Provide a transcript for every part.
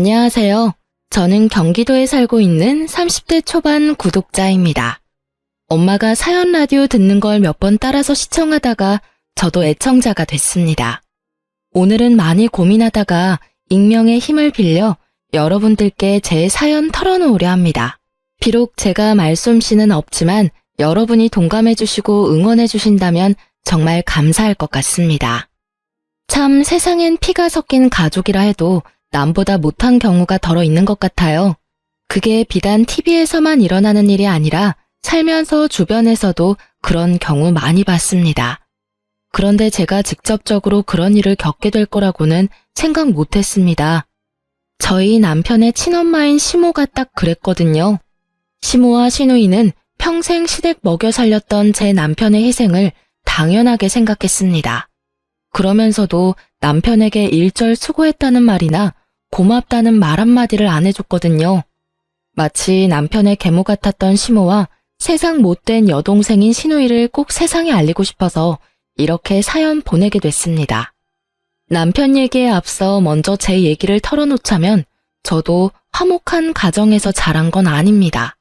안녕하세요. 저는 경기도에 살고 있는 30대 초반 구독자입니다. 엄마가 사연 라디오 듣는 걸 몇 번 따라서 시청하다가 저도 애청자가 됐습니다. 오늘은 많이 고민하다가 익명의 힘을 빌려 여러분들께 제 사연 털어놓으려 합니다. 비록 제가 말솜씨는 없지만 여러분이 동감해주시고 응원해주신다면 정말 감사할 것 같습니다. 참 세상엔 피가 섞인 가족이라 해도 남보다 못한 경우가 덜어 있는 것 같아요. 그게 비단 TV에서만 일어나는 일이 아니라 살면서 주변에서도 그런 경우 많이 봤습니다. 그런데 제가 직접적으로 그런 일을 겪게 될 거라고는 생각 못했습니다. 저희 남편의 친엄마인 시모가 딱 그랬거든요. 시모와 시누이는 평생 시댁 먹여 살렸던 제 남편의 희생을 당연하게 생각했습니다. 그러면서도 남편에게 일절 수고했다는 말이나 고맙다는 말 한마디를 안 해줬거든요. 마치 남편의 계모 같았던 시모와 세상 못된 여동생인 시누이를 꼭 세상에 알리고 싶어서 이렇게 사연 보내게 됐습니다. 남편 얘기에 앞서 먼저 제 얘기를 털어놓자면 저도 화목한 가정에서 자란 건 아닙니다.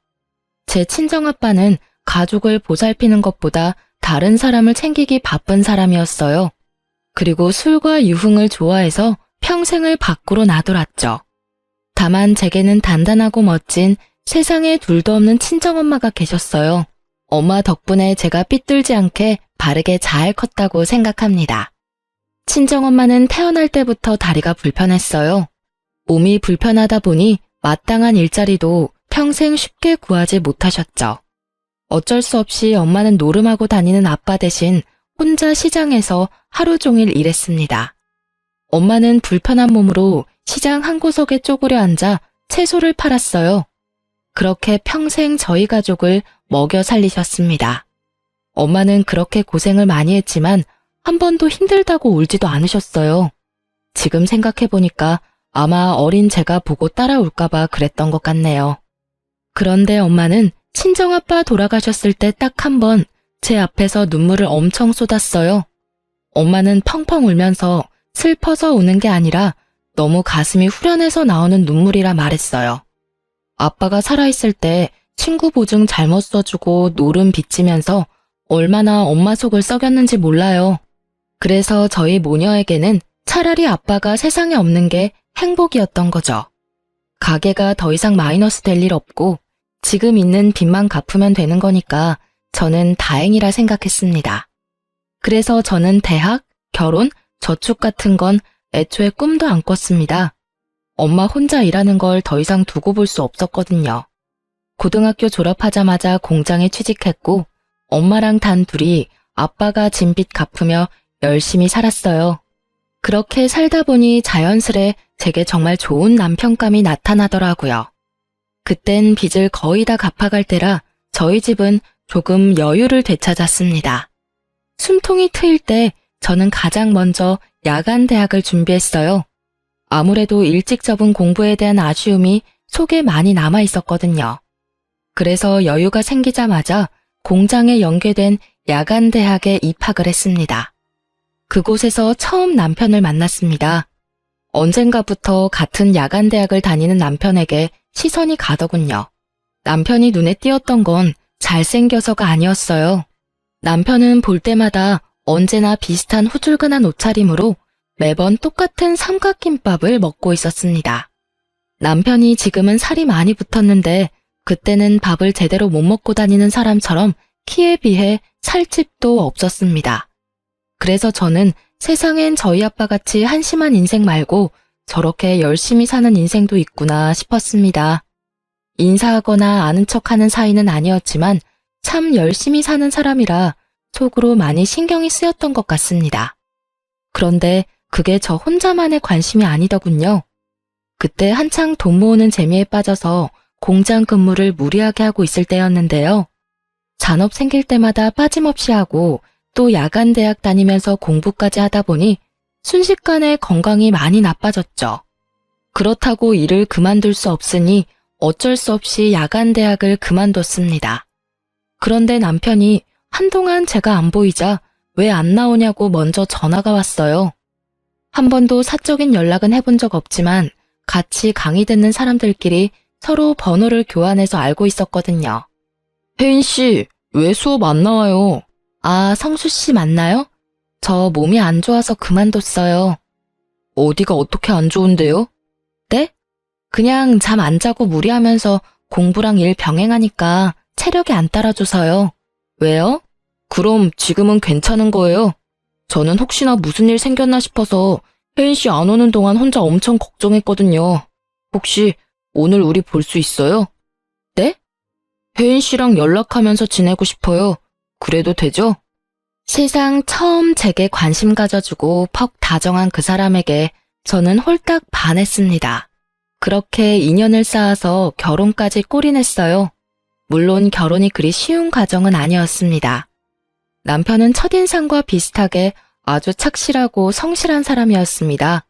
제 친정아빠는 가족을 보살피는 것보다 다른 사람을 챙기기 바쁜 사람이었어요. 그리고 술과 유흥을 좋아해서 평생을 밖으로 나돌았죠. 다만 제게는 단단하고 멋진 세상에 둘도 없는 친정엄마가 계셨어요. 엄마 덕분에 제가 삐뚤지 않게 바르게 잘 컸다고 생각합니다. 친정엄마는 태어날 때부터 다리가 불편했어요. 몸이 불편하다 보니 마땅한 일자리도 평생 쉽게 구하지 못하셨죠. 어쩔 수 없이 엄마는 노름하고 다니는 아빠 대신 혼자 시장에서 하루 종일 일했습니다. 엄마는 불편한 몸으로 시장 한 구석에 쪼그려 앉아 채소를 팔았어요. 그렇게 평생 저희 가족을 먹여 살리셨습니다. 엄마는 그렇게 고생을 많이 했지만 한 번도 힘들다고 울지도 않으셨어요. 지금 생각해보니까 아마 어린 제가 보고 따라올까봐 그랬던 것 같네요. 그런데 엄마는 친정아빠 돌아가셨을 때 딱 한 번 제 앞에서 눈물을 엄청 쏟았어요. 엄마는 펑펑 울면서 슬퍼서 우는 게 아니라 너무 가슴이 후련해서 나오는 눈물이라 말했어요. 아빠가 살아있을 때 친구 보증 잘못 써주고 노름 빚지면서 얼마나 엄마 속을 썩였는지 몰라요. 그래서 저희 모녀에게는 차라리 아빠가 세상에 없는 게 행복이었던 거죠. 가게가 더 이상 마이너스 될 일 없고 지금 있는 빚만 갚으면 되는 거니까 저는 다행이라 생각했습니다. 그래서 저는 대학, 결혼, 저축 같은 건 애초에 꿈도 안 꿨습니다. 엄마 혼자 일하는 걸 더 이상 두고 볼 수 없었거든요. 고등학교 졸업하자마자 공장에 취직했고 엄마랑 단 둘이 아빠가 진 빚 갚으며 열심히 살았어요. 그렇게 살다 보니 자연스레 제게 정말 좋은 남편감이 나타나더라고요. 그땐 빚을 거의 다 갚아갈 때라 저희 집은 조금 여유를 되찾았습니다. 숨통이 트일 때 저는 가장 먼저 야간 대학을 준비했어요. 아무래도 일찍 접은 공부에 대한 아쉬움이 속에 많이 남아 있었거든요. 그래서 여유가 생기자마자 공장에 연계된 야간 대학에 입학을 했습니다. 그곳에서 처음 남편을 만났습니다. 언젠가부터 같은 야간 대학을 다니는 남편에게 시선이 가더군요. 남편이 눈에 띄었던 건 잘생겨서가 아니었어요. 남편은 볼 때마다 언제나 비슷한 후줄근한 옷차림으로 매번 똑같은 삼각김밥을 먹고 있었습니다. 남편이 지금은 살이 많이 붙었는데 그때는 밥을 제대로 못 먹고 다니는 사람처럼 키에 비해 살집도 없었습니다. 그래서 저는 세상엔 저희 아빠같이 한심한 인생 말고 저렇게 열심히 사는 인생도 있구나 싶었습니다. 인사하거나 아는 척하는 사이는 아니었지만 참 열심히 사는 사람이라 속으로 많이 신경이 쓰였던 것 같습니다. 그런데 그게 저 혼자만의 관심이 아니더군요. 그때 한창 돈 모으는 재미에 빠져서 공장 근무를 무리하게 하고 있을 때였는데요. 잔업 생길 때마다 빠짐없이 하고 또 야간 대학 다니면서 공부까지 하다 보니 순식간에 건강이 많이 나빠졌죠. 그렇다고 일을 그만둘 수 없으니 어쩔 수 없이 야간 대학을 그만뒀습니다. 그런데 남편이 한동안 제가 안 보이자 왜 안 나오냐고 먼저 전화가 왔어요. 한 번도 사적인 연락은 해본 적 없지만 같이 강의 듣는 사람들끼리 서로 번호를 교환해서 알고 있었거든요. 혜인 씨, 왜 수업 안 나와요? 아, 성수 씨 맞나요? 저 몸이 안 좋아서 그만뒀어요. 어디가 어떻게 안 좋은데요? 네? 그냥 잠 안 자고 무리하면서 공부랑 일 병행하니까 체력이 안 따라줘서요. 왜요? 그럼 지금은 괜찮은 거예요? 저는 혹시나 무슨 일 생겼나 싶어서 혜인 씨 안 오는 동안 혼자 엄청 걱정했거든요. 혹시 오늘 우리 볼 수 있어요? 네? 혜인 씨랑 연락하면서 지내고 싶어요. 그래도 되죠? 세상 처음 제게 관심 가져주고 퍽 다정한 그 사람에게 저는 홀딱 반했습니다. 그렇게 인연을 쌓아서 결혼까지 꼬리냈어요. 물론 결혼이 그리 쉬운 과정은 아니었습니다. 남편은 첫인상과 비슷하게 아주 착실하고 성실한 사람이었습니다.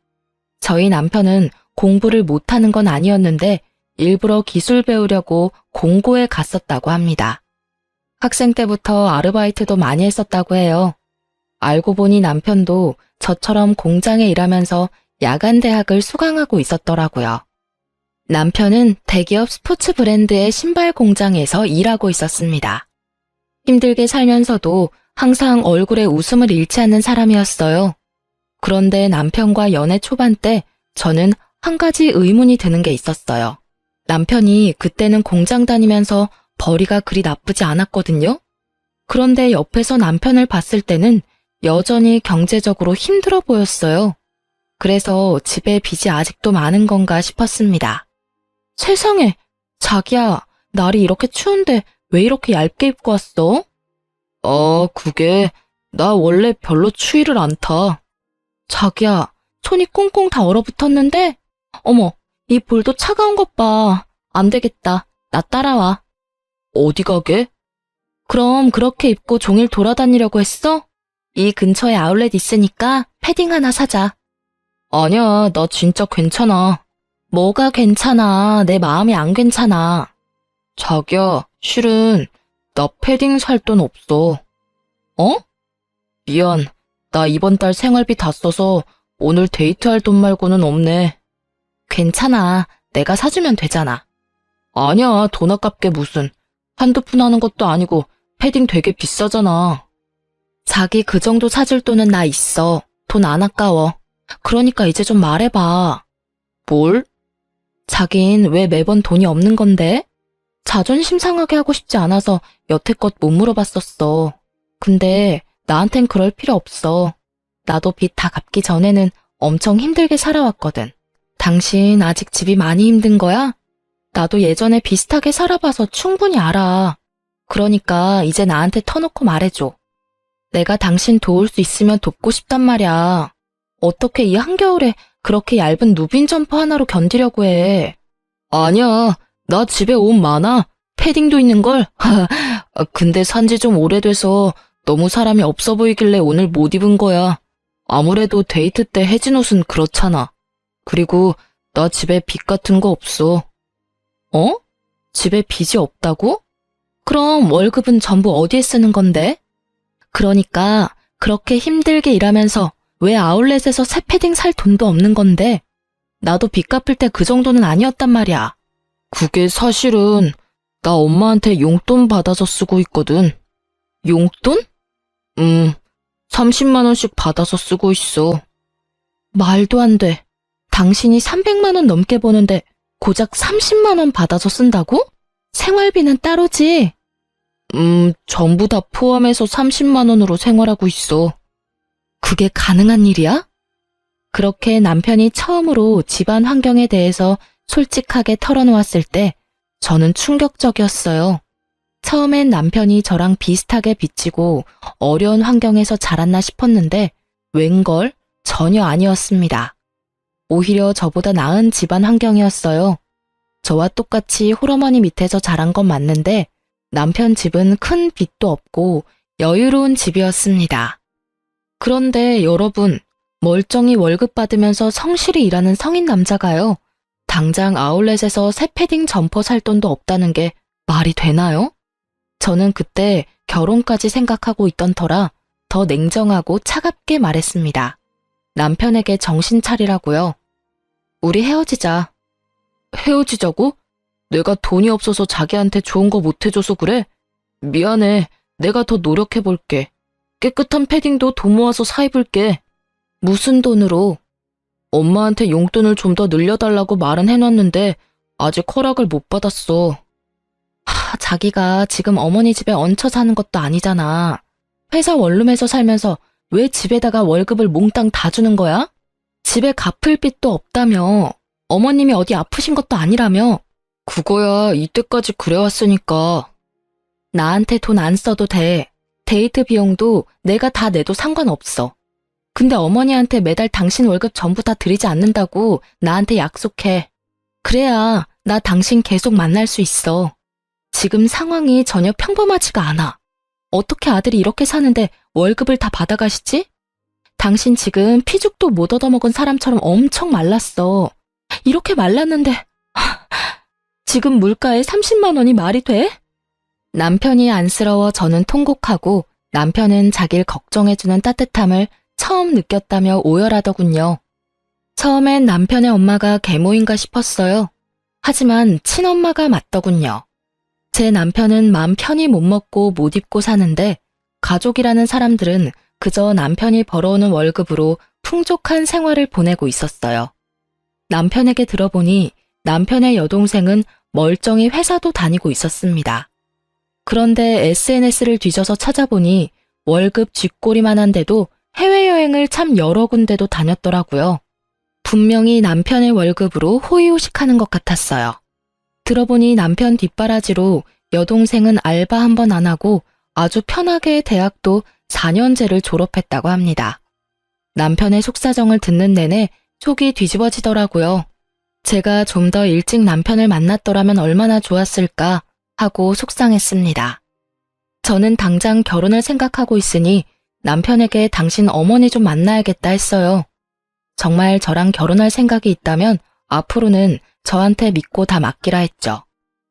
저희 남편은 공부를 못하는 건 아니었는데 일부러 기술 배우려고 공고에 갔었다고 합니다. 학생 때부터 아르바이트도 많이 했었다고 해요. 알고 보니 남편도 저처럼 공장에 일하면서 야간 대학을 수강하고 있었더라고요. 남편은 대기업 스포츠 브랜드의 신발 공장에서 일하고 있었습니다. 힘들게 살면서도 항상 얼굴에 웃음을 잃지 않는 사람이었어요. 그런데 남편과 연애 초반 때 저는 한 가지 의문이 드는 게 있었어요. 남편이 그때는 공장 다니면서 벌이가 그리 나쁘지 않았거든요. 그런데 옆에서 남편을 봤을 때는 여전히 경제적으로 힘들어 보였어요. 그래서 집에 빚이 아직도 많은 건가 싶었습니다. 세상에, 자기야, 날이 이렇게 추운데 왜 이렇게 얇게 입고 왔어? 그게 나 원래 별로 추위를 안 타. 자기야, 손이 꽁꽁 다 얼어붙었는데? 어머, 이 볼도 차가운 것 봐. 안 되겠다. 나 따라와. 어디 가게? 그럼 그렇게 입고 종일 돌아다니려고 했어? 이 근처에 아울렛 있으니까 패딩 하나 사자. 아니야, 나 진짜 괜찮아. 뭐가 괜찮아? 내 마음이 안 괜찮아. 자기야, 실은 나 패딩 살 돈 없어. 어? 미안. 나 이번 달 생활비 다 써서 오늘 데이트할 돈 말고는 없네. 괜찮아. 내가 사주면 되잖아. 아니야, 돈 아깝게 무슨. 한두 푼 하는 것도 아니고 패딩 되게 비싸잖아. 자기 그 정도 사줄 돈은 나 있어. 돈 안 아까워. 그러니까 이제 좀 말해봐. 뭘? 자긴 왜 매번 돈이 없는 건데? 자존심 상하게 하고 싶지 않아서 여태껏 못 물어봤었어. 근데 나한텐 그럴 필요 없어. 나도 빚 다 갚기 전에는 엄청 힘들게 살아왔거든. 당신 아직 집이 많이 힘든 거야? 나도 예전에 비슷하게 살아봐서 충분히 알아. 그러니까 이제 나한테 터놓고 말해줘. 내가 당신 도울 수 있으면 돕고 싶단 말이야. 어떻게 이 한겨울에 그렇게 얇은 누빈 점퍼 하나로 견디려고 해. 아니야, 나 집에 옷 많아. 패딩도 있는걸. 근데 산지 좀 오래돼서 너무 사람이 없어 보이길래 오늘 못 입은 거야. 아무래도 데이트 때 해진 옷은 그렇잖아. 그리고 나 집에 빚 같은 거 없어. 어? 집에 빚이 없다고? 그럼 월급은 전부 어디에 쓰는 건데? 그러니까 그렇게 힘들게 일하면서 왜 아울렛에서 새 패딩 살 돈도 없는 건데? 나도 빚 갚을 때 그 정도는 아니었단 말이야. 그게 사실은 나 엄마한테 용돈 받아서 쓰고 있거든. 용돈? 30만 원씩 받아서 쓰고 있어. 말도 안 돼. 당신이 300만 원 넘게 버는데 고작 30만 원 받아서 쓴다고? 생활비는 따로지? 전부 다 포함해서 30만 원으로 생활하고 있어. 그게 가능한 일이야? 그렇게 남편이 처음으로 집안 환경에 대해서 솔직하게 털어놓았을 때 저는 충격적이었어요. 처음엔 남편이 저랑 비슷하게 빚지고 어려운 환경에서 자랐나 싶었는데 웬걸 전혀 아니었습니다. 오히려 저보다 나은 집안 환경이었어요. 저와 똑같이 홀어머니 밑에서 자란 건 맞는데 남편 집은 큰 빚도 없고 여유로운 집이었습니다. 그런데 여러분, 멀쩡히 월급 받으면서 성실히 일하는 성인 남자가요. 당장 아울렛에서 새 패딩 점퍼 살 돈도 없다는 게 말이 되나요? 저는 그때 결혼까지 생각하고 있던 터라 더 냉정하고 차갑게 말했습니다. 남편에게 정신 차리라고요. 우리 헤어지자. 헤어지자고? 내가 돈이 없어서 자기한테 좋은 거 못 해줘서 그래? 미안해. 내가 더 노력해볼게. 깨끗한 패딩도 돈 모아서 사 입을게. 무슨 돈으로? 엄마한테 용돈을 좀 더 늘려달라고 말은 해놨는데 아직 허락을 못 받았어. 자기가 지금 어머니 집에 얹혀 사는 것도 아니잖아. 회사 원룸에서 살면서 왜 집에다가 월급을 몽땅 다 주는 거야? 집에 갚을 빚도 없다며. 어머님이 어디 아프신 것도 아니라며. 그거야 이때까지 그래왔으니까. 나한테 돈 안 써도 돼. 데이트 비용도 내가 다 내도 상관없어. 근데 어머니한테 매달 당신 월급 전부 다 드리지 않는다고 나한테 약속해. 그래야 나 당신 계속 만날 수 있어. 지금 상황이 전혀 평범하지가 않아. 어떻게 아들이 이렇게 사는데 월급을 다 받아가시지? 당신 지금 피죽도 못 얻어먹은 사람처럼 엄청 말랐어. 이렇게 말랐는데 지금 물가에 30만 원이 말이 돼? 남편이 안쓰러워 저는 통곡하고 남편은 자기를 걱정해주는 따뜻함을 처음 느꼈다며 오열하더군요. 처음엔 남편의 엄마가 계모인가 싶었어요. 하지만 친엄마가 맞더군요. 제 남편은 마음 편히 못 먹고 못 입고 사는데 가족이라는 사람들은 그저 남편이 벌어오는 월급으로 풍족한 생활을 보내고 있었어요. 남편에게 들어보니 남편의 여동생은 멀쩡히 회사도 다니고 있었습니다. 그런데 SNS를 뒤져서 찾아보니 월급 쥐꼬리만 한데도 해외여행을 참 여러 군데도 다녔더라고요. 분명히 남편의 월급으로 호의호식하는 것 같았어요. 들어보니 남편 뒷바라지로 여동생은 알바 한 번 안 하고 아주 편하게 대학도 4년제를 졸업했다고 합니다. 남편의 속사정을 듣는 내내 속이 뒤집어지더라고요. 제가 좀 더 일찍 남편을 만났더라면 얼마나 좋았을까 하고 속상했습니다. 저는 당장 결혼을 생각하고 있으니 남편에게 당신 어머니 좀 만나야겠다 했어요. 정말 저랑 결혼할 생각이 있다면 앞으로는 저한테 믿고 다 맡기라 했죠.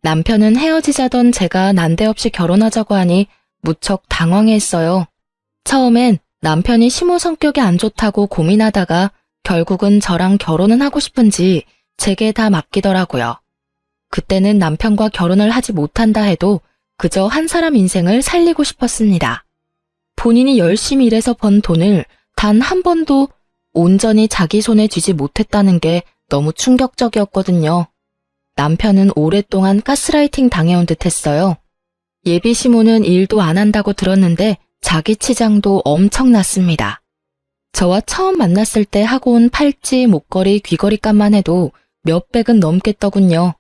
남편은 헤어지자던 제가 난데없이 결혼하자고 하니 무척 당황했어요. 처음엔 남편이 시모 성격이 안 좋다고 고민하다가 결국은 저랑 결혼은 하고 싶은지 제게 다 맡기더라고요. 그때는 남편과 결혼을 하지 못한다 해도 그저 한 사람 인생을 살리고 싶었습니다. 본인이 열심히 일해서 번 돈을 단 한 번도 온전히 자기 손에 쥐지 못했다는 게 너무 충격적이었거든요. 남편은 오랫동안 가스라이팅 당해온 듯 했어요. 예비 시모는 일도 안 한다고 들었는데 자기 치장도 엄청났습니다. 저와 처음 만났을 때 하고 온 팔찌, 목걸이, 귀걸이 값만 해도 몇백은 넘겠더군요.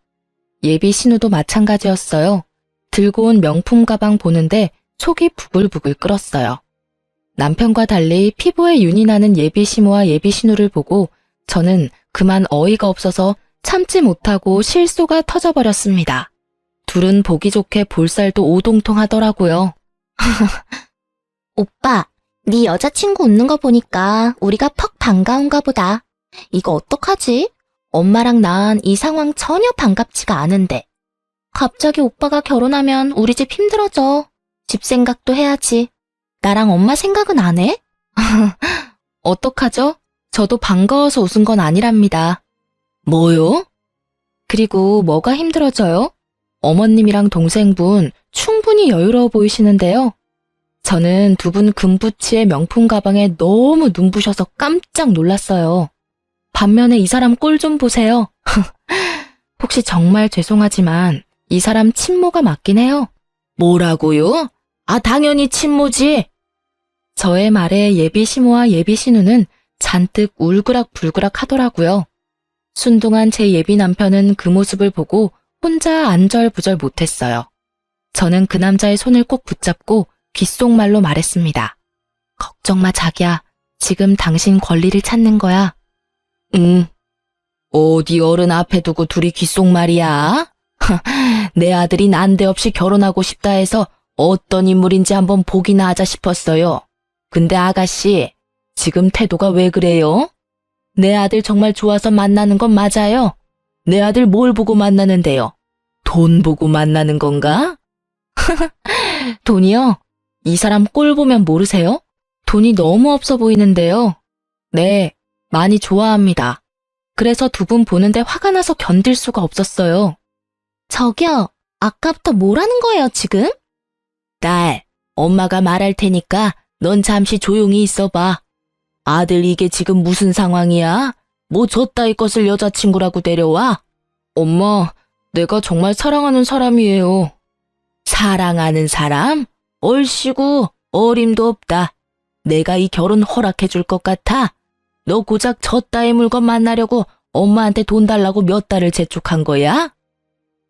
예비 신우도 마찬가지였어요. 들고 온 명품 가방 보는데 속이 부글부글 끓었어요. 남편과 달리 피부에 윤이 나는 예비 시모와 예비 신우를 보고 저는 그만 어이가 없어서 참지 못하고 실소가 터져버렸습니다. 둘은 보기 좋게 볼살도 오동통하더라고요. 오빠, 네 여자친구 웃는 거 보니까 우리가 퍽 반가운가 보다. 이거 어떡하지? 엄마랑 난 이 상황 전혀 반갑지가 않은데. 갑자기 오빠가 결혼하면 우리 집 힘들어져. 집 생각도 해야지. 나랑 엄마 생각은 안 해? 어떡하죠? 저도 반가워서 웃은 건 아니랍니다. 뭐요? 그리고 뭐가 힘들어져요? 어머님이랑 동생분 충분히 여유로워 보이시는데요. 저는 두 분 금부치의 명품 가방에 너무 눈부셔서 깜짝 놀랐어요. 반면에 이 사람 꼴 좀 보세요. 혹시 정말 죄송하지만 이 사람 친모가 맞긴 해요. 뭐라고요? 아, 당연히 친모지. 저의 말에 예비 시모와 예비 신우는 잔뜩 울그락불그락 하더라고요. 순둥한 제 예비 남편은 그 모습을 보고 혼자 안절부절 못했어요. 저는 그 남자의 손을 꼭 붙잡고 귓속말로 말했습니다. 걱정 마, 자기야. 지금 당신 권리를 찾는 거야. 응. 어디 어른 앞에 두고 둘이 귓속말이야? 내 아들이 난데없이 결혼하고 싶다 해서 어떤 인물인지 한번 보기나 하자 싶었어요. 근데 아가씨, 지금 태도가 왜 그래요? 내 아들 정말 좋아서 만나는 건 맞아요. 내 아들 뭘 보고 만나는데요? 돈 보고 만나는 건가? 돈이요? 이 사람 꼴 보면 모르세요? 돈이 너무 없어 보이는데요. 네, 많이 좋아합니다. 그래서 두 분 보는데 화가 나서 견딜 수가 없었어요. 저기요, 아까부터 뭐라는 거예요, 지금? 딸, 엄마가 말할 테니까 넌 잠시 조용히 있어봐. 아들 이게 지금 무슨 상황이야? 뭐 저따위 것을 여자친구라고 데려와? 엄마, 내가 정말 사랑하는 사람이에요. 사랑하는 사람? 얼씨구, 어림도 없다. 내가 이 결혼 허락해 줄 것 같아? 너 고작 저따위 물건 만나려고 엄마한테 돈 달라고 몇 달을 재촉한 거야?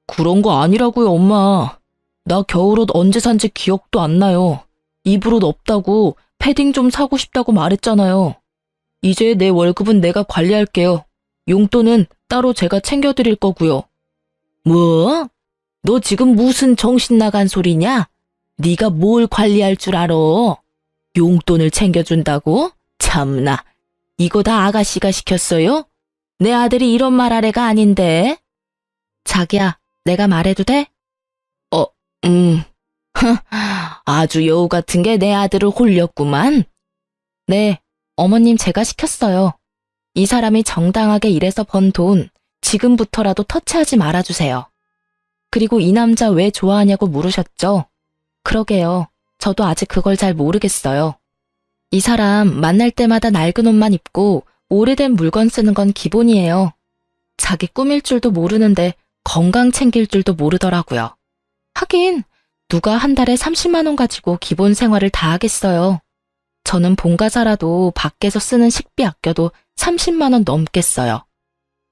그런 거 아니라고요, 엄마. 나 겨울옷 언제 산지 기억도 안 나요. 입을 옷 없다고 패딩 좀 사고 싶다고 말했잖아요. 이제 내 월급은 내가 관리할게요. 용돈은 따로 제가 챙겨드릴 거고요. 뭐? 너 지금 무슨 정신 나간 소리냐? 네가 뭘 관리할 줄 알아? 용돈을 챙겨준다고? 참나, 이거 다 아가씨가 시켰어요? 내 아들이 이런 말 할 애가 아닌데. 자기야, 내가 말해도 돼? 아주 여우 같은 게 내 아들을 홀렸구만. 네, 어머님 제가 시켰어요. 이 사람이 정당하게 일해서 번 돈, 지금부터라도 터치하지 말아주세요. 그리고 이 남자 왜 좋아하냐고 물으셨죠? 그러게요. 저도 아직 그걸 잘 모르겠어요. 이 사람 만날 때마다 낡은 옷만 입고 오래된 물건 쓰는 건 기본이에요. 자기 꾸밀 줄도 모르는데 건강 챙길 줄도 모르더라고요. 하긴 누가 한 달에 30만 원 가지고 기본 생활을 다 하겠어요. 저는 본가사라도 밖에서 쓰는 식비 아껴도 30만 원 넘겠어요.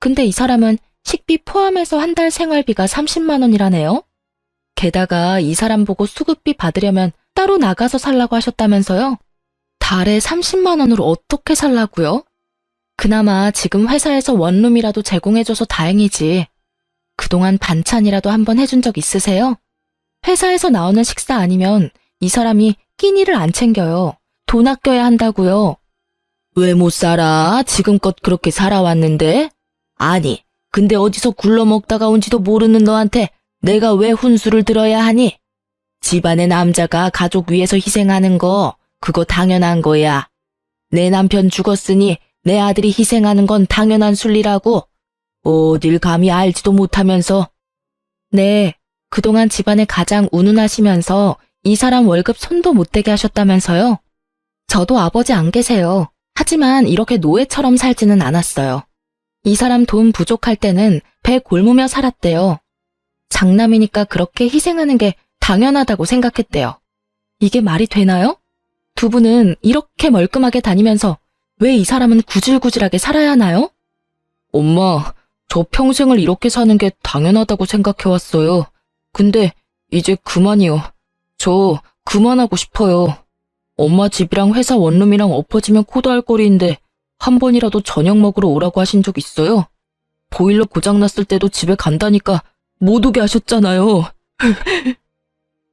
근데 이 사람은 식비 포함해서 한 달 생활비가 30만 원이라네요. 게다가 이 사람 보고 수급비 받으려면 따로 나가서 살라고 하셨다면서요? 달에 30만 원으로 어떻게 살라고요? 그나마 지금 회사에서 원룸이라도 제공해줘서 다행이지. 그동안 반찬이라도 한번 해준 적 있으세요? 회사에서 나오는 식사 아니면 이 사람이 끼니를 안 챙겨요. 돈 아껴야 한다고요. 왜 못 살아? 지금껏 그렇게 살아왔는데? 아니, 근데 어디서 굴러먹다가 온지도 모르는 너한테 내가 왜 훈수를 들어야 하니? 집안의 남자가 가족 위해서 희생하는 거, 그거 당연한 거야. 내 남편 죽었으니 내 아들이 희생하는 건 당연한 순리라고. 어딜 감히 알지도 못하면서. 네, 그동안 집안에 가장 운운하시면서 이 사람 월급 손도 못 대게 하셨다면서요? 저도 아버지 안 계세요. 하지만 이렇게 노예처럼 살지는 않았어요. 이 사람 돈 부족할 때는 배 곪으며 살았대요. 장남이니까 그렇게 희생하는 게 당연하다고 생각했대요. 이게 말이 되나요? 두 분은 이렇게 멀끔하게 다니면서 왜 이 사람은 구질구질하게 살아야 하나요? 엄마, 저 평생을 이렇게 사는 게 당연하다고 생각해왔어요. 근데 이제 그만이요. 저 그만하고 싶어요. 엄마 집이랑 회사 원룸이랑 엎어지면 코다할 거리인데 한 번이라도 저녁 먹으러 오라고 하신 적 있어요? 보일러 고장났을 때도 집에 간다니까 못 오게 하셨잖아요.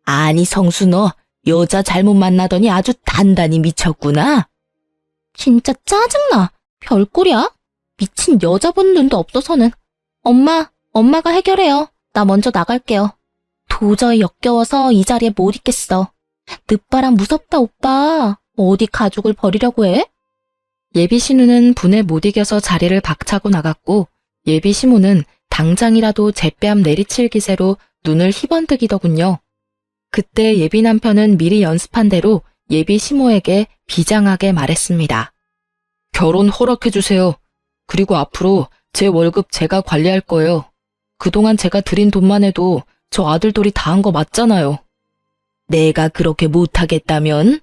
아니 성수 너 여자 잘못 만나더니 아주 단단히 미쳤구나. 진짜 짜증나. 별꼴이야? 미친 여자 보는 눈도 없어서는. 엄마가 해결해요. 나 먼저 나갈게요. 도저히 역겨워서 이 자리에 못 있겠어. 늦바람 무섭다, 오빠. 어디 가족을 버리려고 해? 예비 신우는 분에 못 이겨서 자리를 박차고 나갔고 예비 시모는 당장이라도 제 뺨 내리칠 기세로 눈을 희번뜩이더군요. 그때 예비 남편은 미리 연습한 대로 예비 시모에게 비장하게 말했습니다. 결혼 허락해주세요. 그리고 앞으로 제 월급 제가 관리할 거예요. 그동안 제가 드린 돈만 해도 저 아들돌이 다 한 거 맞잖아요. 내가 그렇게 못하겠다면?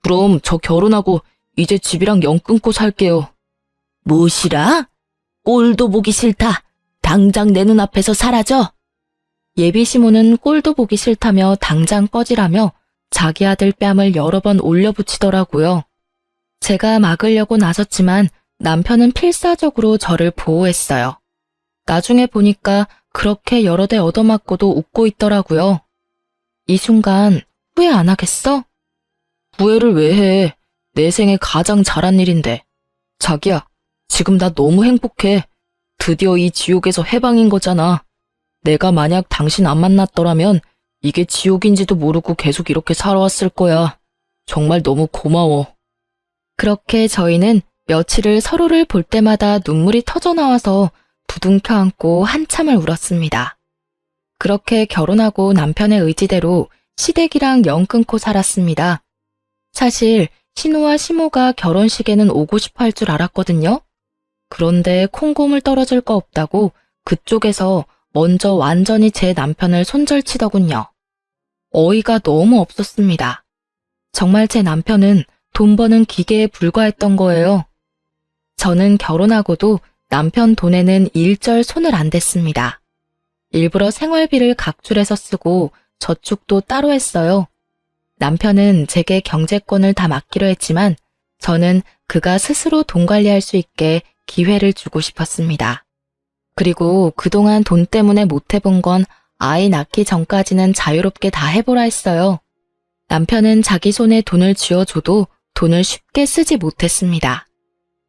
그럼 저 결혼하고 이제 집이랑 영 끊고 살게요. 무엇이라? 꼴도 보기 싫다. 당장 내 눈앞에서 사라져. 예비 시모는 꼴도 보기 싫다며 당장 꺼지라며 자기 아들 뺨을 여러 번 올려붙이더라고요. 제가 막으려고 나섰지만 남편은 필사적으로 저를 보호했어요. 나중에 보니까 그렇게 여러 대 얻어맞고도 웃고 있더라고요. 이 순간 후회 안 하겠어? 후회를 왜 해? 내 생에 가장 잘한 일인데. 자기야, 지금 나 너무 행복해. 드디어 이 지옥에서 해방인 거잖아. 내가 만약 당신 안 만났더라면 이게 지옥인지도 모르고 계속 이렇게 살아왔을 거야. 정말 너무 고마워. 그렇게 저희는 며칠을 서로를 볼 때마다 눈물이 터져 나와서 부둥켜 안고 한참을 울었습니다. 그렇게 결혼하고 남편의 의지대로 시댁이랑 연 끊고 살았습니다. 사실 신우와 시모가 결혼식에는 오고 싶어 할 줄 알았거든요. 그런데 콩고물 떨어질 거 없다고 그쪽에서 먼저 완전히 제 남편을 손절치더군요. 어이가 너무 없었습니다. 정말 제 남편은 돈 버는 기계에 불과했던 거예요. 저는 결혼하고도 남편 돈에는 일절 손을 안 댔습니다. 일부러 생활비를 각출해서 쓰고 저축도 따로 했어요. 남편은 제게 경제권을 다 맡기로 했지만 저는 그가 스스로 돈 관리할 수 있게 기회를 주고 싶었습니다. 그리고 그동안 돈 때문에 못 해본 건 아이 낳기 전까지는 자유롭게 다 해보라 했어요. 남편은 자기 손에 돈을 쥐어줘도 돈을 쉽게 쓰지 못했습니다.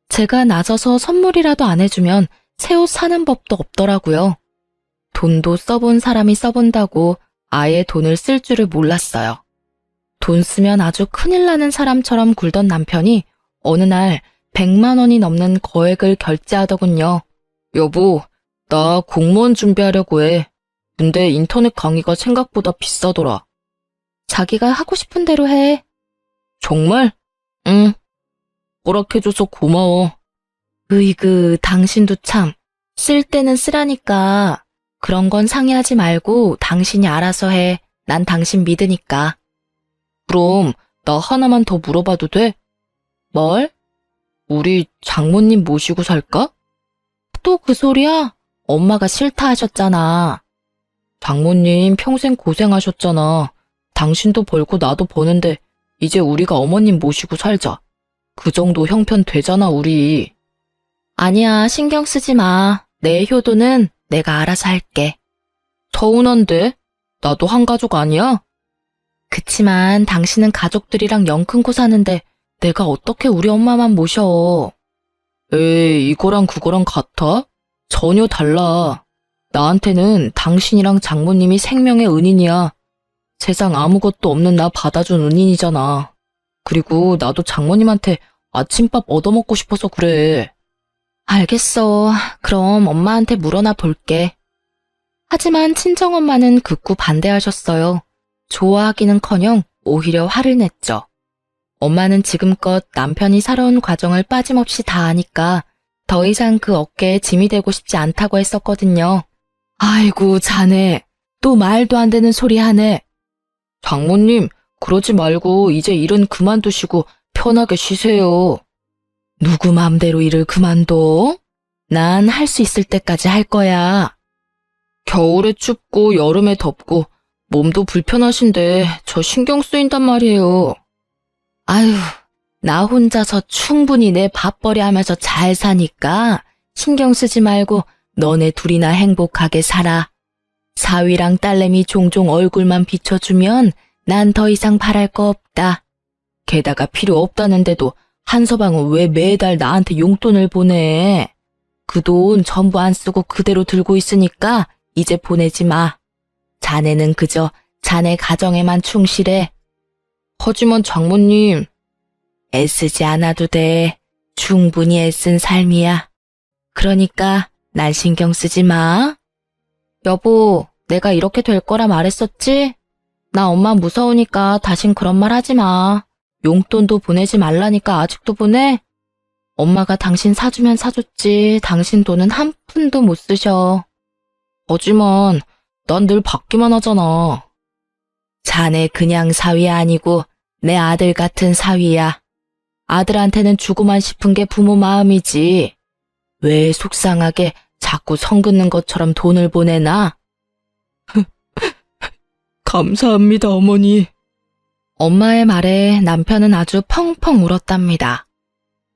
제가 나서서 선물이라도 안 해주면 새 옷 사는 법도 없더라고요. 돈도 써본 사람이 써본다고 아예 돈을 쓸 줄을 몰랐어요. 돈 쓰면 아주 큰일 나는 사람처럼 굴던 남편이 어느 날 100만 원이 넘는 거액을 결제하더군요. 여보, 나 공무원 준비하려고 해. 근데 인터넷 강의가 생각보다 비싸더라. 자기가 하고 싶은 대로 해. 정말? 응. 허락해줘서 고마워. 으이그, 당신도 참. 쓸 때는 쓰라니까. 그런 건 상의하지 말고 당신이 알아서 해. 난 당신 믿으니까. 그럼 나 하나만 더 물어봐도 돼? 뭘? 우리 장모님 모시고 살까? 또 그 소리야? 엄마가 싫다 하셨잖아. 장모님 평생 고생하셨잖아. 당신도 벌고 나도 버는데 이제 우리가 어머님 모시고 살자. 그 정도 형편 되잖아, 우리. 아니야, 신경 쓰지 마. 내 효도는 내가 알아서 할게. 서운한데? 나도 한 가족 아니야? 그치만 당신은 가족들이랑 연 끊고 사는데 내가 어떻게 우리 엄마만 모셔. 에이, 이거랑 그거랑 같아? 전혀 달라. 나한테는 당신이랑 장모님이 생명의 은인이야. 세상 아무것도 없는 나 받아준 은인이잖아. 그리고 나도 장모님한테 아침밥 얻어먹고 싶어서 그래. 알겠어. 그럼 엄마한테 물어나 볼게. 하지만 친정엄마는 극구 반대하셨어요. 좋아하기는커녕 오히려 화를 냈죠. 엄마는 지금껏 남편이 살아온 과정을 빠짐없이 다 아니까 더 이상 그 어깨에 짐이 되고 싶지 않다고 했었거든요. 아이고, 자네. 또 말도 안 되는 소리 하네. 장모님, 그러지 말고 이제 일은 그만두시고 편하게 쉬세요. 누구 맘대로 일을 그만둬? 난 할 수 있을 때까지 할 거야. 겨울에 춥고 여름에 덥고 몸도 불편하신데 저 신경 쓰인단 말이에요. 아유, 나 혼자서 충분히 내 밥벌이 하면서 잘 사니까 신경 쓰지 말고 너네 둘이나 행복하게 살아. 사위랑 딸내미 종종 얼굴만 비춰주면 난 더 이상 바랄 거 없다. 게다가 필요 없다는데도 한서방은 왜 매달 나한테 용돈을 보내? 그 돈 전부 안 쓰고 그대로 들고 있으니까 이제 보내지 마. 자네는 그저 자네 가정에만 충실해. 하지만 장모님, 애쓰지 않아도 돼. 충분히 애쓴 삶이야. 그러니까 난 신경 쓰지 마. 여보, 내가 이렇게 될 거라 말했었지? 나 엄마 무서우니까 다신 그런 말 하지 마. 용돈도 보내지 말라니까 아직도 보내? 엄마가 당신 사주면 사줬지. 당신 돈은 한 푼도 못 쓰셔. 하지만 난 늘 받기만 하잖아. 자네 그냥 사위 아니고 내 아들 같은 사위야. 아들한테는 주고만 싶은 게 부모 마음이지. 왜 속상하게 자꾸 성 긋는 것처럼 돈을 보내나? 감사합니다, 어머니. 엄마의 말에 남편은 아주 펑펑 울었답니다.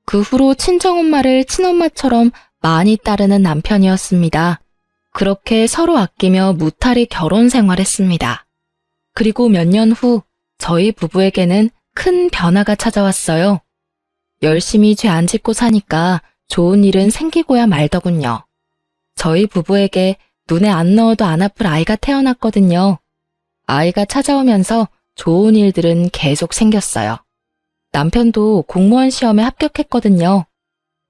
그 후로 친정엄마를 친엄마처럼 많이 따르는 남편이었습니다. 그렇게 서로 아끼며 무탈히 결혼 생활했습니다. 그리고 몇 년 후 저희 부부에게는 큰 변화가 찾아왔어요. 열심히 죄 안 짓고 사니까 좋은 일은 생기고야 말더군요. 저희 부부에게 눈에 안 넣어도 안 아플 아이가 태어났거든요. 아이가 찾아오면서 좋은 일들은 계속 생겼어요. 남편도 공무원 시험에 합격했거든요.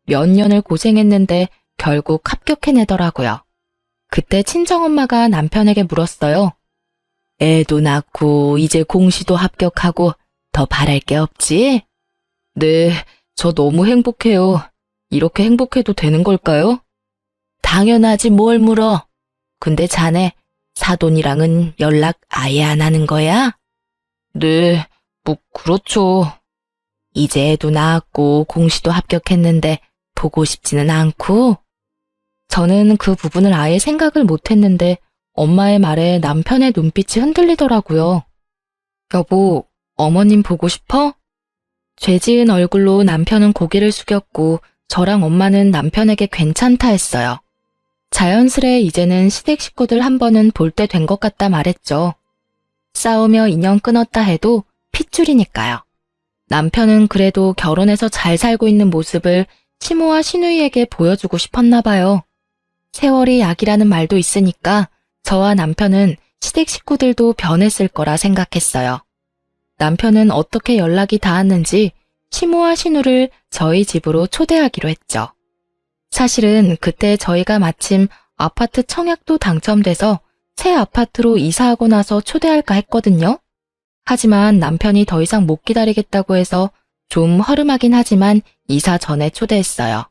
몇 년을 고생했는데 결국 합격해내더라고요. 그때 친정엄마가 남편에게 물었어요. 애도 낳고 이제 공시도 합격하고 더 바랄 게 없지? 네, 저 너무 행복해요. 이렇게 행복해도 되는 걸까요? 당연하지 뭘 물어. 근데 자네 사돈이랑은 연락 아예 안 하는 거야? 네, 뭐 그렇죠. 이제 애도 낳았고 공시도 합격했는데 보고 싶지는 않고? 저는 그 부분을 아예 생각을 못했는데 엄마의 말에 남편의 눈빛이 흔들리더라고요. 여보, 어머님 보고 싶어? 죄지은 얼굴로 남편은 고개를 숙였고 저랑 엄마는 남편에게 괜찮다 했어요. 자연스레 이제는 시댁 식구들 한 번은 볼 때 된 것 같다 말했죠. 싸우며 인연 끊었다 해도 핏줄이니까요. 남편은 그래도 결혼해서 잘 살고 있는 모습을 시모와 시누이에게 보여주고 싶었나 봐요. 세월이 약이라는 말도 있으니까 저와 남편은 시댁 식구들도 변했을 거라 생각했어요. 남편은 어떻게 연락이 닿았는지 시모와 시누를 저희 집으로 초대하기로 했죠. 사실은 그때 저희가 마침 아파트 청약도 당첨돼서 새 아파트로 이사하고 나서 초대할까 했거든요. 하지만 남편이 더 이상 못 기다리겠다고 해서 좀 허름하긴 하지만 이사 전에 초대했어요.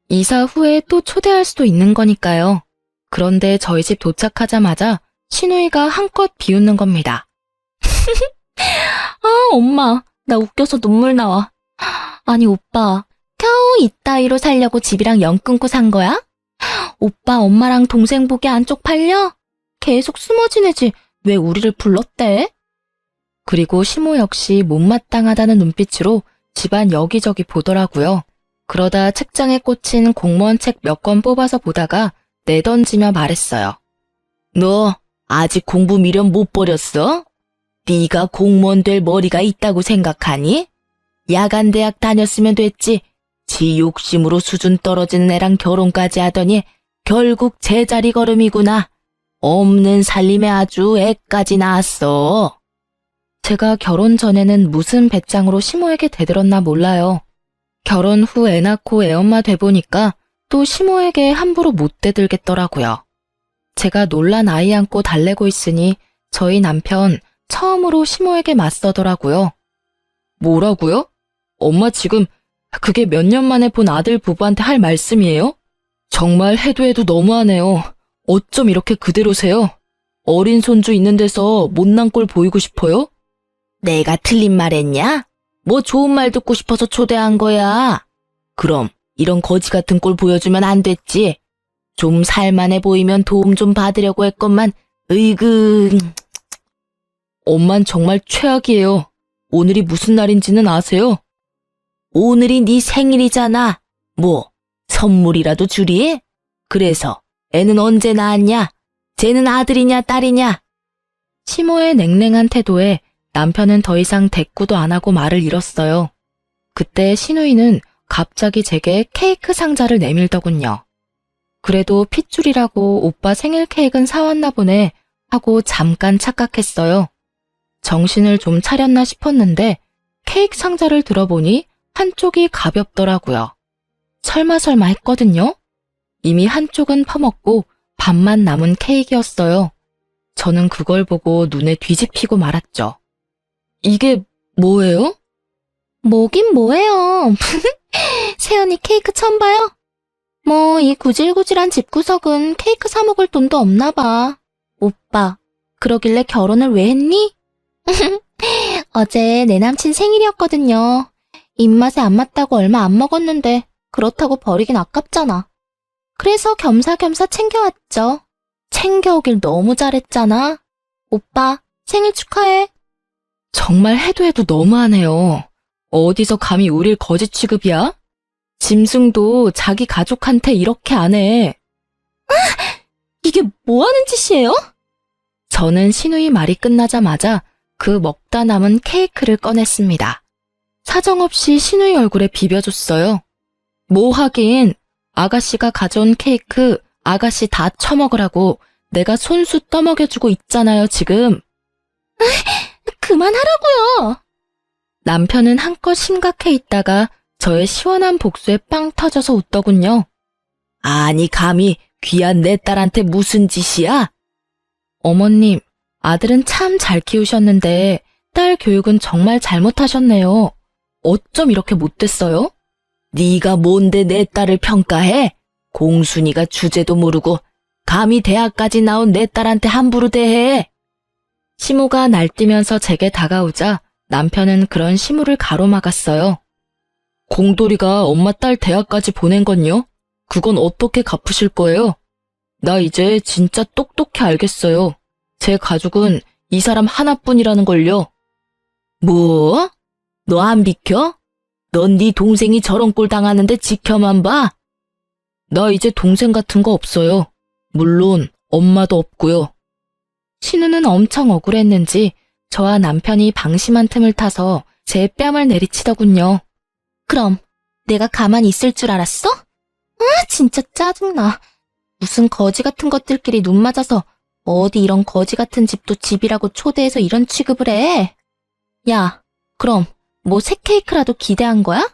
이사 후에 또 초대할 수도 있는 거니까요. 그런데 저희 집 도착하자마자 시누이가 한껏 비웃는 겁니다. 아, 엄마, 나 웃겨서 눈물 나와. 아니, 오빠, 겨우 이따위로 살려고 집이랑 연 끊고 산 거야? 오빠, 엄마랑 동생 보기 안 쪽팔려? 계속 숨어 지내지 왜 우리를 불렀대? 그리고 시모 역시 못마땅하다는 눈빛으로 집안 여기저기 보더라고요. 그러다 책장에 꽂힌 공무원 책 몇 권 뽑아서 보다가 내던지며 말했어요. 너 아직 공부 미련 못 버렸어? 네가 공무원 될 머리가 있다고 생각하니? 야간대학 다녔으면 됐지. 지 욕심으로 수준 떨어지는 애랑 결혼까지 하더니 결국 제자리 걸음이구나. 없는 살림에 아주 애까지 낳았어. 제가 결혼 전에는 무슨 배짱으로 시모에게 대들었나 몰라요. 결혼 후 애 낳고 애엄마 돼보니까 또 시모에게 함부로 못 대들겠더라고요. 제가 놀란 아이 안고 달래고 있으니 저희 남편 처음으로 시모에게 맞서더라고요. 뭐라고요? 엄마 지금 그게 몇 년 만에 본 아들 부부한테 할 말씀이에요? 정말 해도 너무하네요. 어쩜 이렇게 그대로세요? 어린 손주 있는 데서 못난 꼴 보이고 싶어요? 내가 틀린 말 했냐? 뭐 좋은 말 듣고 싶어서 초대한 거야. 그럼 이런 거지 같은 꼴 보여주면 안 됐지. 좀 살만해 보이면 도움 좀 받으려고 했건만 으이그. 엄만 정말 최악이에요. 오늘이 무슨 날인지는 아세요? 오늘이 네 생일이잖아. 뭐 선물이라도 주리? 그래서 애는 언제 낳았냐? 쟤는 아들이냐 딸이냐? 시모의 냉랭한 태도에 남편은 더 이상 대꾸도 안 하고 말을 잃었어요. 그때 시누이는 갑자기 제게 케이크 상자를 내밀더군요. 그래도 핏줄이라고 오빠 생일 케이크는 사왔나 보네 하고 잠깐 착각했어요. 정신을 좀 차렸나 싶었는데 케이크 상자를 들어보니 한쪽이 가볍더라고요. 설마 했거든요. 이미 한쪽은 퍼먹고 반만 남은 케이크였어요. 저는 그걸 보고 눈에 뒤집히고 말았죠. 이게 뭐예요? 뭐긴 뭐예요. 세연이 케이크 처음 봐요? 뭐 이 구질구질한 집구석은 케이크 사 먹을 돈도 없나 봐. 오빠, 그러길래 결혼을 왜 했니? 어제 내 남친 생일이었거든요. 입맛에 안 맞다고 얼마 안 먹었는데 그렇다고 버리긴 아깝잖아. 그래서 겸사겸사 챙겨왔죠. 챙겨오길 너무 잘했잖아. 오빠, 생일 축하해. 정말 해도 너무하네요. 어디서 감히 우릴 거지 취급이야? 짐승도 자기 가족한테 이렇게 안 해. 이게 뭐 하는 짓이에요? 저는 시누이 말이 끝나자마자 그 먹다 남은 케이크를 꺼냈습니다. 사정없이 시누이 얼굴에 비벼줬어요. 뭐 하긴 아가씨가 가져온 케이크 아가씨 다 처먹으라고 내가 손수 떠먹여주고 있잖아요 지금. 그만하라고요. 남편은 한껏 심각해 있다가 저의 시원한 복수에 빵 터져서 웃더군요. 아니, 감히 귀한 내 딸한테 무슨 짓이야? 어머님, 아들은 참 잘 키우셨는데 딸 교육은 정말 잘못하셨네요. 어쩜 이렇게 못됐어요? 네가 뭔데 내 딸을 평가해? 공순이가 주제도 모르고 감히 대학까지 나온 내 딸한테 함부로 대해. 시모가 날뛰면서 제게 다가오자 남편은 그런 시모를 가로막았어요. 공돌이가 엄마 딸 대학까지 보낸 건요? 그건 어떻게 갚으실 거예요? 나 이제 진짜 똑똑히 알겠어요. 제 가족은 이 사람 하나뿐이라는 걸요. 뭐? 너 안 비켜? 넌 네 동생이 저런 꼴 당하는데 지켜만 봐? 나 이제 동생 같은 거 없어요. 물론 엄마도 없고요. 신우는 엄청 억울했는지 저와 남편이 방심한 틈을 타서 제 뺨을 내리치더군요. 그럼 내가 가만히 있을 줄 알았어? 아, 진짜 짜증나. 무슨 거지 같은 것들끼리 눈 맞아서 어디 이런 거지 같은 집도 집이라고 초대해서 이런 취급을 해. 야, 그럼 뭐 새 케이크라도 기대한 거야?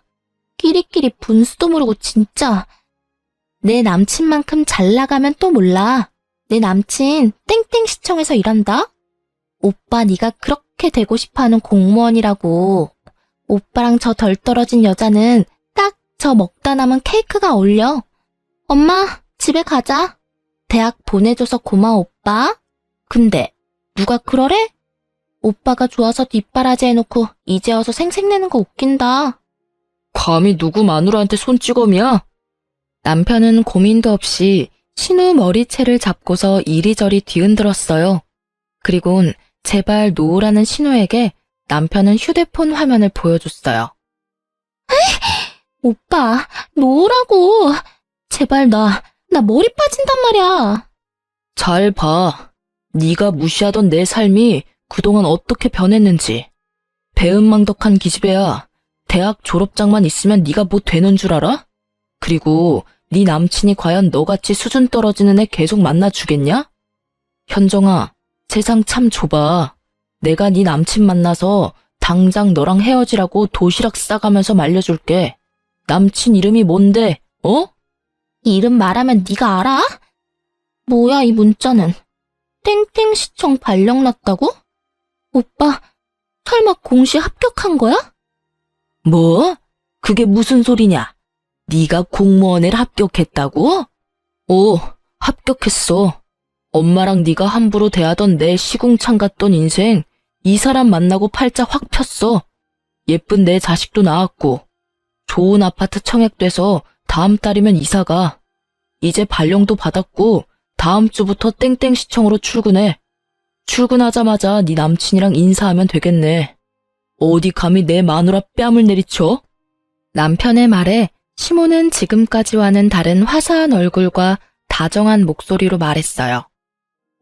끼리끼리 분수도 모르고 진짜. 내 남친만큼 잘 나가면 또 몰라. 내 남친 땡땡시청에서 일한다? 오빠 네가 그렇게 되고 싶어하는 공무원이라고. 오빠랑 저 덜 떨어진 여자는 딱 저 먹다 남은 케이크가 어울려. 엄마, 집에 가자. 대학 보내줘서 고마워, 오빠. 근데 누가 그러래? 오빠가 좋아서 뒷바라지 해놓고 이제 와서 생색내는 거 웃긴다. 감히 누구 마누라한테 손찌검이야? 남편은 고민도 없이 신우 머리채를 잡고서 이리저리 뒤흔들었어요. 그리곤 제발 놓으라는 신우에게 남편은 휴대폰 화면을 보여줬어요. 오빠, 놓으라고. 제발 나 머리 빠진단 말이야. 잘 봐. 네가 무시하던 내 삶이 그동안 어떻게 변했는지. 배은망덕한 기집애야. 대학 졸업장만 있으면 네가 뭐 되는 줄 알아? 그리고 네 남친이 과연 너같이 수준 떨어지는 애 계속 만나주겠냐? 현정아, 세상 참 좁아. 내가 네 남친 만나서 당장 너랑 헤어지라고 도시락 싸가면서 말려줄게. 남친 이름이 뭔데, 어? 이름 말하면 네가 알아? 뭐야 이 문자는. 땡땡시청 발령 났다고? 오빠, 설마 공시 합격한 거야? 뭐? 그게 무슨 소리냐? 네가 공무원에 합격했다고? 오, 합격했어. 엄마랑 네가 함부로 대하던 내 시궁창 같던 인생 이 사람 만나고 팔자 확 폈어. 예쁜 내 자식도 낳았고 좋은 아파트 청약돼서 다음 달이면 이사가. 이제 발령도 받았고 다음 주부터 땡땡시청으로 출근해. 출근하자마자 네 남친이랑 인사하면 되겠네. 어디 감히 내 마누라 뺨을 내리쳐? 남편의 말에 시모는 지금까지와는 다른 화사한 얼굴과 다정한 목소리로 말했어요.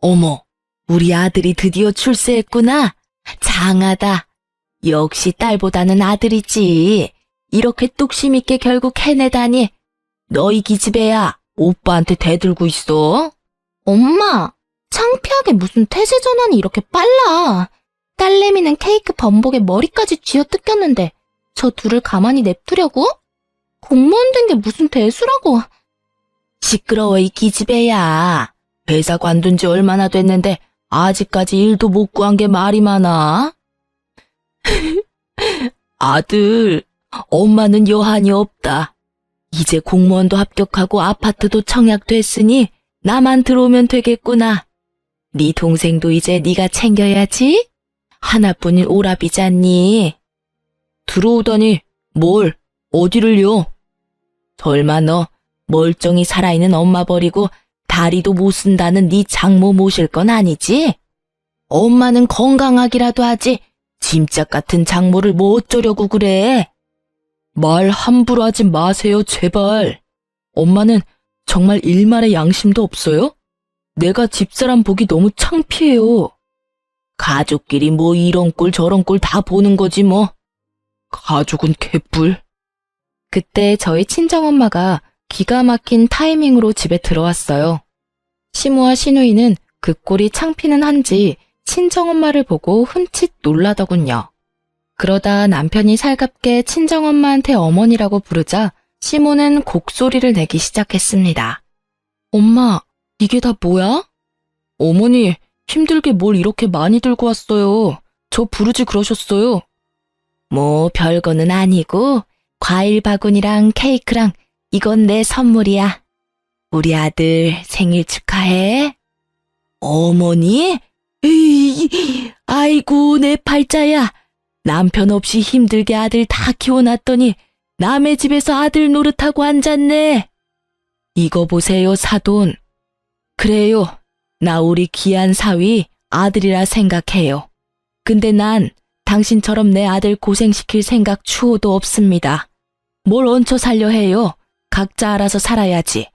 어머, 우리 아들이 드디어 출세했구나. 장하다. 역시 딸보다는 아들이지. 이렇게 뚝심 있게 결국 해내다니. 너희 기집애야, 오빠한테 대들고 있어? 엄마, 창피하게 무슨 태세 전환이 이렇게 빨라. 딸내미는 케이크 범벅에 머리까지 쥐어뜯겼는데 저 둘을 가만히 냅두려고? 공무원 된 게 무슨 대수라고. 시끄러워 이 기집애야. 회사 관둔 지 얼마나 됐는데 아직까지 일도 못 구한 게 말이 많아? 아들, 엄마는 여한이 없다. 이제 공무원도 합격하고 아파트도 청약됐으니 나만 들어오면 되겠구나. 네 동생도 이제 네가 챙겨야지. 하나뿐인 오라비잖니. 들어오다니 뭘 어디를요? 설마 너 멀쩡히 살아있는 엄마 버리고 다리도 못 쓴다는 네 장모 모실 건 아니지? 엄마는 건강하기라도 하지 짐짝 같은 장모를 뭐 어쩌려고 그래? 말 함부로 하지 마세요 제발. 엄마는 정말 일말의 양심도 없어요? 내가 집사람 보기 너무 창피해요. 가족끼리 뭐 이런 꼴 저런 꼴 다 보는 거지 뭐. 가족은 개뿔. 그때 저희 친정엄마가 기가 막힌 타이밍으로 집에 들어왔어요. 시모와 시누이는 그 꼴이 창피는 한지 친정엄마를 보고 흠칫 놀라더군요. 그러다 남편이 살갑게 친정엄마한테 어머니라고 부르자 시모는 곡소리를 내기 시작했습니다. 엄마, 이게 다 뭐야? 어머니, 힘들게 뭘 이렇게 많이 들고 왔어요. 저 부르지 그러셨어요. 뭐 별거는 아니고 과일 바구니랑 케이크랑 이건 내 선물이야. 우리 아들 생일 축하해. 어머니? 에이, 아이고 내 팔자야. 남편 없이 힘들게 아들 다 키워놨더니 남의 집에서 아들 노릇하고 앉았네. 이거 보세요, 사돈. 그래요. 나 우리 귀한 사위 아들이라 생각해요. 근데 난 당신처럼 내 아들 고생시킬 생각 추호도 없습니다. 뭘 얹혀 살려 해요. 각자 알아서 살아야지.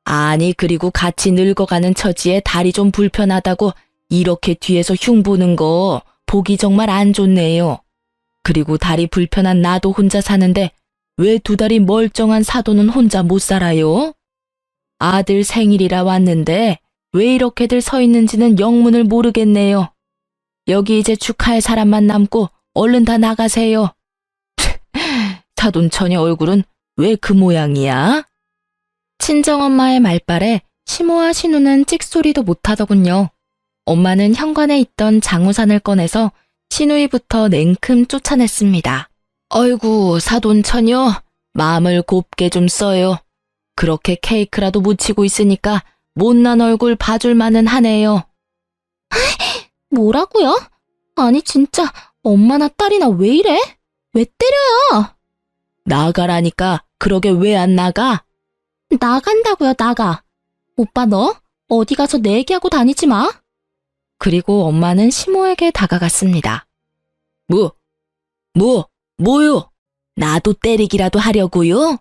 아니 그리고 같이 늙어가는 처지에 다리 좀 불편하다고 이렇게 뒤에서 흉보는 거 보기 정말 안 좋네요. 그리고 다리 불편한 나도 혼자 사는데 왜 두 다리 멀쩡한 사돈은 혼자 못 살아요? 아들 생일이라 왔는데 왜 이렇게들 서 있는지는 영문을 모르겠네요. 여기 이제 축하할 사람만 남고 얼른 다 나가세요. 사돈 처녀 얼굴은 왜 그 모양이야? 친정엄마의 말발에 시모와 신우는 찍소리도 못하더군요. 엄마는 현관에 있던 장우산을 꺼내서 시누이부터 냉큼 쫓아냈습니다. 어이구 사돈 처녀, 마음을 곱게 좀 써요. 그렇게 케이크라도 묻히고 있으니까 못난 얼굴 봐줄 만은 하네요. 뭐라고요? 아니 진짜 엄마나 딸이나 왜 이래? 왜 때려요? 나가라니까 그러게 왜 안 나가? 나간다고요, 나가. 오빠 너 어디 가서 내 얘기하고 다니지 마. 그리고 엄마는 시모에게 다가갔습니다. 뭐요? 나도 때리기라도 하려고요?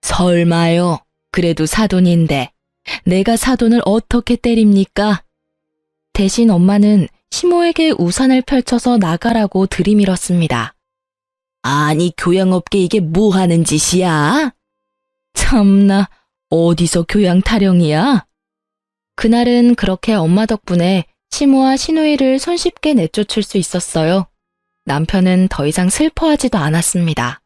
설마요. 그래도 사돈인데 내가 사돈을 어떻게 때립니까? 대신 엄마는 시모에게 우산을 펼쳐서 나가라고 들이밀었습니다. 아니 교양 없게 이게 뭐 하는 짓이야? 참나 어디서 교양 타령이야? 그날은 그렇게 엄마 덕분에 시모와 시누이를 손쉽게 내쫓을 수 있었어요. 남편은 더 이상 슬퍼하지도 않았습니다.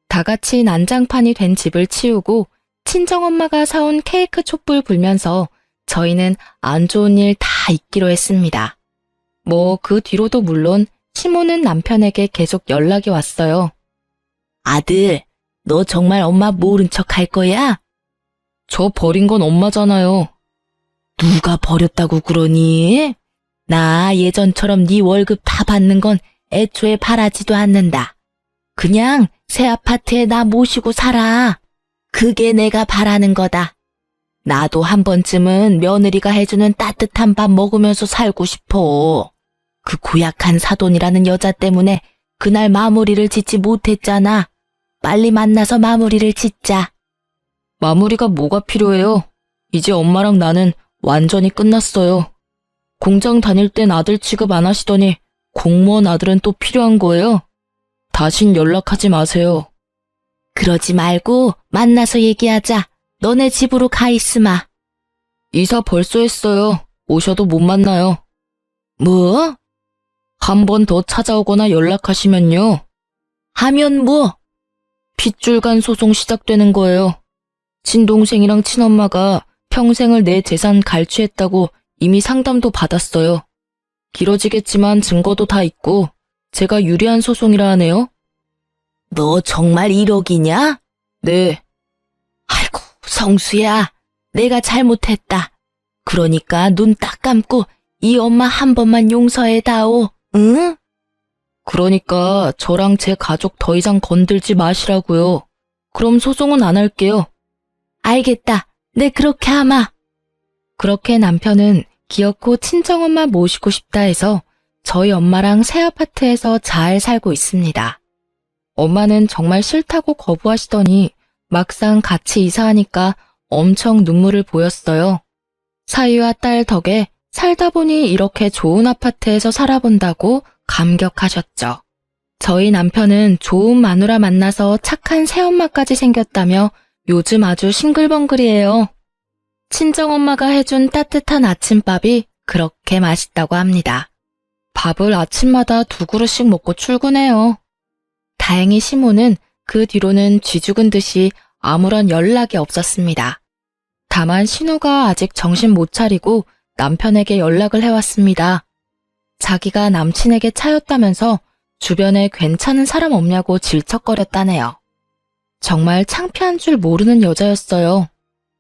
다 같이 난장판이 된 집을 치우고 친정엄마가 사온 케이크 촛불 불면서 저희는 안 좋은 일 다 잊기로 했습니다. 뭐 그 뒤로도 물론 시모는 남편에게 계속 연락이 왔어요. 아들, 너 정말 엄마 모른 척 할 거야? 저 버린 건 엄마잖아요. 누가 버렸다고 그러니? 나 예전처럼 네 월급 다 받는 건 애초에 바라지도 않는다. 그냥 새 아파트에 나 모시고 살아. 그게 내가 바라는 거다. 나도 한 번쯤은 며느리가 해주는 따뜻한 밥 먹으면서 살고 싶어. 그 고약한 사돈이라는 여자 때문에 그날 마무리를 짓지 못했잖아. 빨리 만나서 마무리를 짓자. 마무리가 뭐가 필요해요? 이제 엄마랑 나는 완전히 끝났어요. 공장 다닐 땐 아들 취급 안 하시더니 공무원 아들은 또 필요한 거예요? 다신 연락하지 마세요. 그러지 말고 만나서 얘기하자. 너네 집으로 가 있으마. 이사 벌써 했어요. 오셔도 못 만나요. 뭐? 한 번 더 찾아오거나 연락하시면요. 하면 뭐? 핏줄간 소송 시작되는 거예요. 친동생이랑 친엄마가 평생을 내 재산 갈취했다고 이미 상담도 받았어요. 길어지겠지만 증거도 다 있고 제가 유리한 소송이라 하네요. 너 정말 1억이냐? 네. 아이고 성수야, 내가 잘못했다. 그러니까 눈 딱 감고 이 엄마 한 번만 용서해다오. 응? 그러니까 저랑 제 가족 더 이상 건들지 마시라고요. 그럼 소송은 안 할게요. 알겠다. 네 그렇게 하마. 그렇게 남편은 기어코 친정엄마 모시고 싶다 해서 저희 엄마랑 새 아파트에서 잘 살고 있습니다. 엄마는 정말 싫다고 거부하시더니 막상 같이 이사하니까 엄청 눈물을 보였어요. 사위와 딸 덕에 살다 보니 이렇게 좋은 아파트에서 살아본다고 감격하셨죠. 저희 남편은 좋은 마누라 만나서 착한 새엄마까지 생겼다며 요즘 아주 싱글벙글이에요. 친정엄마가 해준 따뜻한 아침밥이 그렇게 맛있다고 합니다. 밥을 아침마다 2그릇씩 먹고 출근해요. 다행히 시모는 그 뒤로는 쥐죽은 듯이 아무런 연락이 없었습니다. 다만 신우가 아직 정신 못 차리고 남편에게 연락을 해왔습니다. 자기가 남친에게 차였다면서 주변에 괜찮은 사람 없냐고 질척거렸다네요. 정말 창피한 줄 모르는 여자였어요.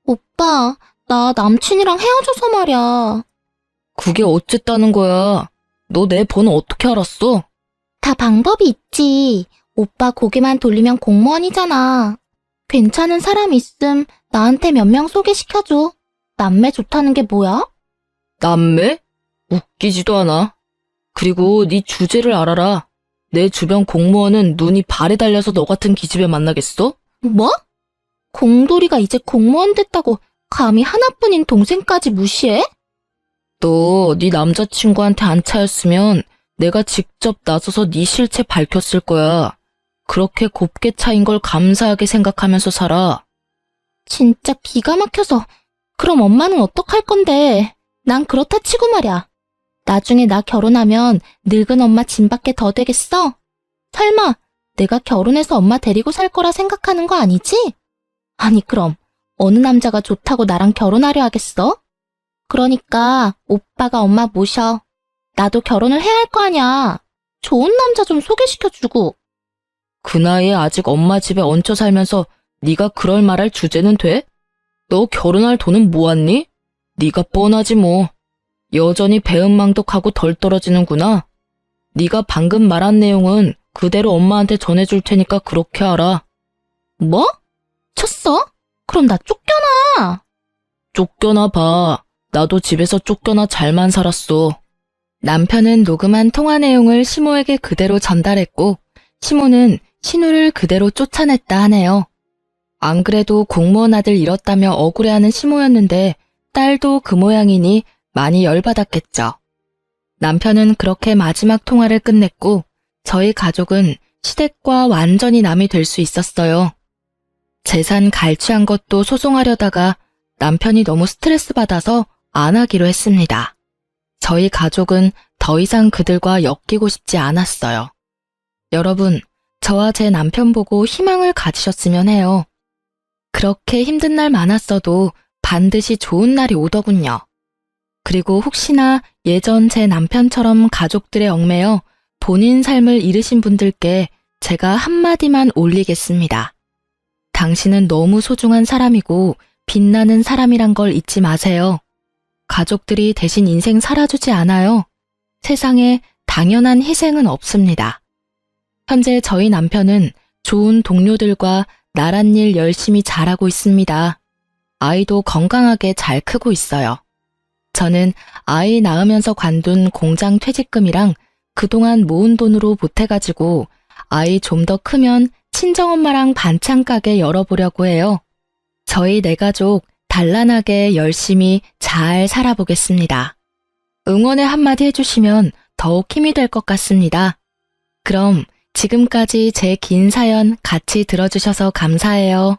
오빠, 나 남친이랑 헤어져서 말이야. 그게 어쨌다는 거야. 너 내 번호 어떻게 알았어? 다 방법이 있지. 오빠 고개만 돌리면 공무원이잖아. 괜찮은 사람 있음 나한테 몇 명 소개시켜줘. 남매 좋다는 게 뭐야? 남매? 웃기지도 않아. 그리고 네 주제를 알아라. 내 주변 공무원은 눈이 발에 달려서 너 같은 기집애 만나겠어? 뭐? 공돌이가 이제 공무원 됐다고 감히 하나뿐인 동생까지 무시해? 너 네 남자친구한테 안 차였으면 내가 직접 나서서 네 실체 밝혔을 거야. 그렇게 곱게 차인 걸 감사하게 생각하면서 살아. 진짜 기가 막혀서. 그럼 엄마는 어떡할 건데? 난 그렇다 치고 말이야. 나중에 나 결혼하면 늙은 엄마 짐밖에 더 되겠어? 설마 내가 결혼해서 엄마 데리고 살 거라 생각하는 거 아니지? 아니 그럼 어느 남자가 좋다고 나랑 결혼하려 하겠어? 그러니까 오빠가 엄마 모셔. 나도 결혼을 해야 할 거 아니야. 좋은 남자 좀 소개시켜주고. 그 나이에 아직 엄마 집에 얹혀 살면서 네가 그럴 말할 주제는 돼? 너 결혼할 돈은 모았니? 네가 뻔하지 뭐. 여전히 배은망덕하고 덜 떨어지는구나. 네가 방금 말한 내용은 그대로 엄마한테 전해줄 테니까 그렇게 알아. 뭐? 쳤어? 그럼 나 쫓겨나. 쫓겨나 봐. 나도 집에서 쫓겨나 잘만 살았어. 남편은 녹음한 통화 내용을 시모에게 그대로 전달했고 시모는 신우를 그대로 쫓아냈다 하네요. 안 그래도 공무원 아들 잃었다며 억울해하는 시모였는데 딸도 그 모양이니 많이 열받았겠죠. 남편은 그렇게 마지막 통화를 끝냈고 저희 가족은 시댁과 완전히 남이 될 수 있었어요. 재산 갈취한 것도 소송하려다가 남편이 너무 스트레스 받아서 안 하기로 했습니다. 저희 가족은 더 이상 그들과 엮이고 싶지 않았어요. 여러분, 저와 제 남편 보고 희망을 가지셨으면 해요. 그렇게 힘든 날 많았어도 반드시 좋은 날이 오더군요. 그리고 혹시나 예전 제 남편처럼 가족들의 얽매여 본인 삶을 잃으신 분들께 제가 한마디만 올리겠습니다. 당신은 너무 소중한 사람이고 빛나는 사람이란 걸 잊지 마세요. 가족들이 대신 인생 살아주지 않아요. 세상에 당연한 희생은 없습니다. 현재 저희 남편은 좋은 동료들과 나란 일 열심히 잘하고 있습니다. 아이도 건강하게 잘 크고 있어요. 저는 아이 낳으면서 관둔 공장 퇴직금이랑 그동안 모은 돈으로 보태가지고 아이 좀 더 크면 친정엄마랑 반찬 가게 열어보려고 해요. 저희 네 가족 단란하게 열심히 잘 살아보겠습니다. 응원의 한마디 해주시면 더욱 힘이 될 것 같습니다. 그럼 지금까지 제 긴 사연 같이 들어주셔서 감사해요.